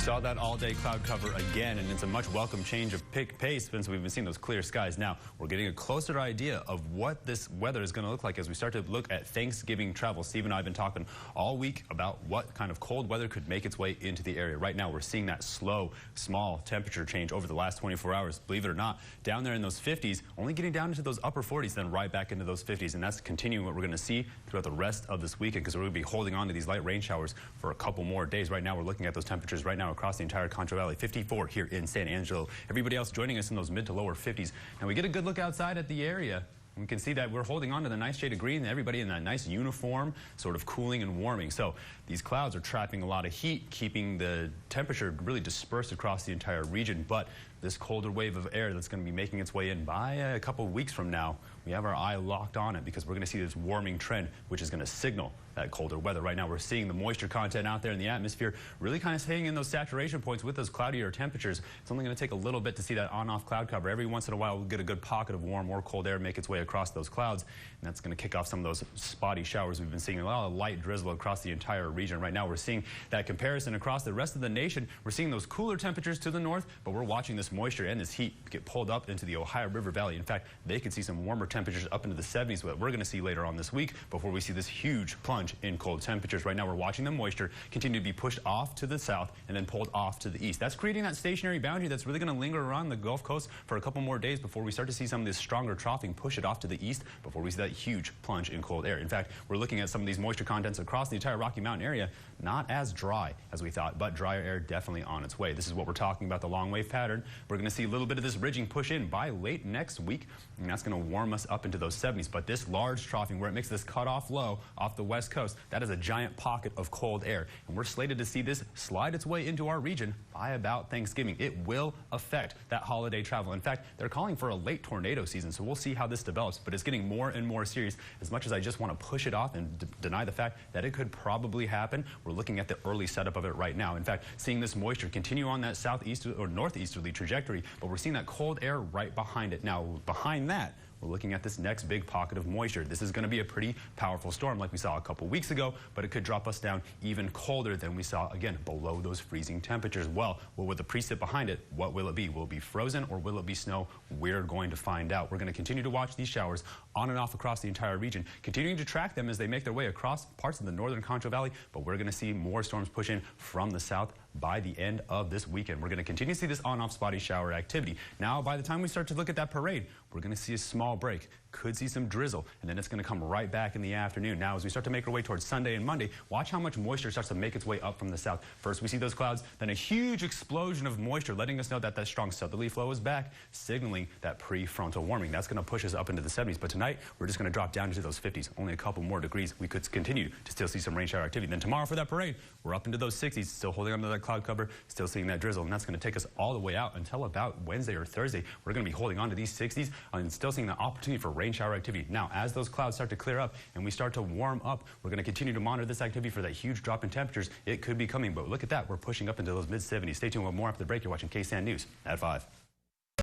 saw that all-day cloud cover again, and it's a much welcome change of pace since we've been seeing those clear skies. Now, we're getting a closer idea of what this weather is going to look like as we start to look at Thanksgiving travel. Steve and I have been talking all week about what kind of cold weather could make its way into the area. Right now, we're seeing that slow, small temperature change over the last 24 hours. Believe it or not, down there in those 50s, only getting down into those upper 40s, then right back into those 50s. And that's continuing what we're going to see throughout the rest of this weekend, because we're going to be holding on to these light rain showers for a couple more days. Right now, we're looking at those temperatures right now across the entire Concho Valley. 54 here in San Angelo. Everybody else joining us in those mid to lower 50s. Now we get a good look outside at the area. We can see that we're holding on to the nice shade of green, everybody in that nice uniform, sort of cooling and warming. So these clouds are trapping a lot of heat, keeping the temperature really dispersed across the entire region. But this colder wave of air that's going to be making its way in by a couple of weeks from now, we have our eye locked on it because we're going to see this warming trend, which is going to signal that colder weather. Right now, we're seeing the moisture content out there in the atmosphere really kind of staying in those saturation points with those cloudier temperatures. It's only going to take a little bit to see that on-off cloud cover. Every once in a while, we'll get a good pocket of warm or cold air make its way across those clouds, and that's going to kick off some of those spotty showers. We've been seeing a lot of light drizzle across the entire region. Right now, we're seeing that comparison across the rest of the nation. We're seeing those cooler temperatures to the north, but we're watching this moisture and this heat get pulled up into the Ohio River Valley. In fact, they could see some warmer temperatures up into the 70s that we're going to see later on this week before we see this huge plunge in cold temperatures. Right now, we're watching the moisture continue to be pushed off to the south and then pulled off to the east. That's creating that stationary boundary that's really going to linger around the Gulf Coast for a couple more days before we start to see some of this stronger troughing push it off to the east before we see that huge plunge in cold air. In fact, we're looking at some of these moisture contents across the entire Rocky Mountain area, not as dry as we thought, but drier air definitely on its way. This is what we're talking about, the long wave pattern. We're going to see a little bit of this ridging push in by late next week, and that's going to warm us up into those 70s. But this large troughing where it makes this cutoff low off the west coast, that is a giant pocket of cold air, and we're slated to see this slide its way into our region by about Thanksgiving. It will affect that holiday travel. In fact, they're calling for a late tornado season, so we'll see how this develops, but it's getting more and more serious. As much as I just want to push it off and deny the fact that it could probably happen, we're looking at the early setup of it right now. In fact, seeing this moisture continue on that southeast or northeasterly trajectory, but we're seeing that cold air right behind it. Now, behind that, we're looking at this next big pocket of moisture. This is going to be a pretty powerful storm like we saw a couple weeks ago, but it could drop us down even colder than we saw, again, below those freezing temperatures. Well, with the precip behind it, what will it be? Will it be frozen or will it be snow? We're going to find out. We're going to continue to watch these showers on and off across the entire region, continuing to track them as they make their way across parts of the northern Concho Valley, but we're going to see more storms push in from the south by the end of this weekend. We're going to continue to see this on-off spotty shower activity. Now, by the time we start to look at that parade, we're going to see a small break. Could see some drizzle, and then it's going to come right back in the afternoon. Now, as we start to make our way towards Sunday and Monday, watch how much moisture starts to make its way up from the south. First, we see those clouds, then a huge explosion of moisture, letting us know that that strong southerly flow is back, signaling that prefrontal warming. That's going to push us up into the 70s, but tonight, we're just going to drop down into those 50s, only a couple more degrees. We could continue to still see some rain shower activity. Then tomorrow for that parade, we're up into those 60s, still holding onto that cloud cover, still seeing that drizzle, and that's going to take us all the way out until about Wednesday or Thursday. We're going to be holding on to these 60s and still seeing the opportunity for rain shower activity. Now, as those clouds start to clear up and we start to warm up, we're going to continue to monitor this activity for that huge drop in temperatures. It could be coming, but look at that. We're pushing up into those mid-70s. Stay tuned with more after the break. You're watching KSAN News at 5.